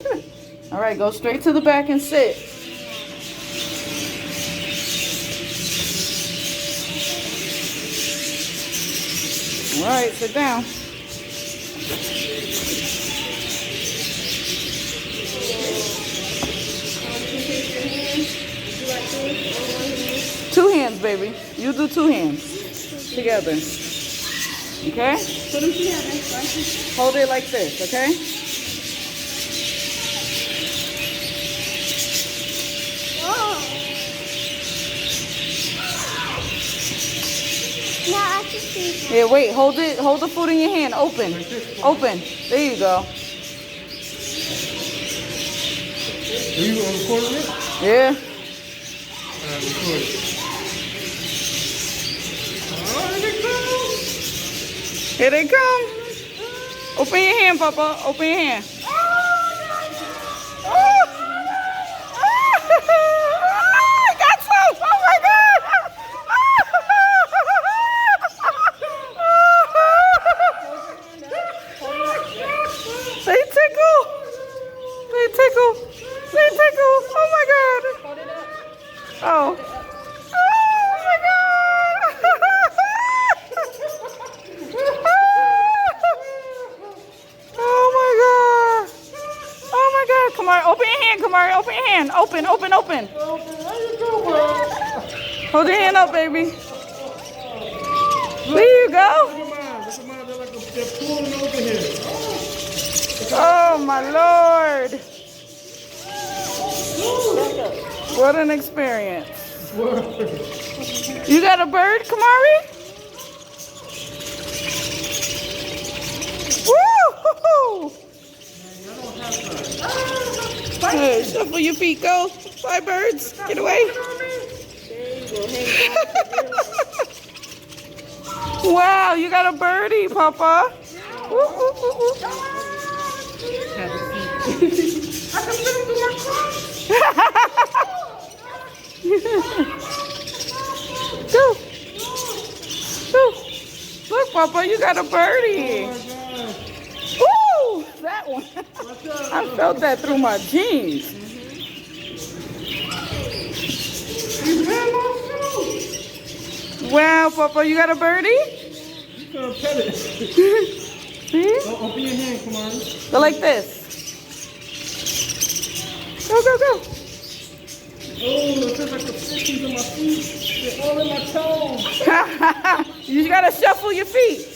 All right, go straight to the back and sit. All right, sit down. Two hands, baby. You do two hands together. Okay? Put them together. Hold it like this, okay? Yeah, wait, hold it, hold the food in your hand, open, open, there you go. Are you recording it? Yeah. Record it. Oh, here they come. Open your hand, Papa, open your hand. They tickle. Oh my God. Oh. Oh my God. Oh my God. Oh my God. Come on, open your hand, Kamari. Open your hand. Open, open, open. Hold your hand up, baby. There you go. Oh my Lord. What an experience. You got a bird, Kamari? Woo! Hey, shuffle your feet, go. Bye, birds. Get away. Wow, you got a birdie, Papa. Woo, woo, woo, woo. I can fit him through my car. Go. Go. Look, Papa, you got a birdie. Oh Woo! That one. I felt that through my jeans. Wow, Papa, you got a birdie? You can pet it. See? Open your hand, come on. Go like this. Go, go, go. Oh, it feels like a fish into my feet. They're all in my toes. You gotta shuffle your feet.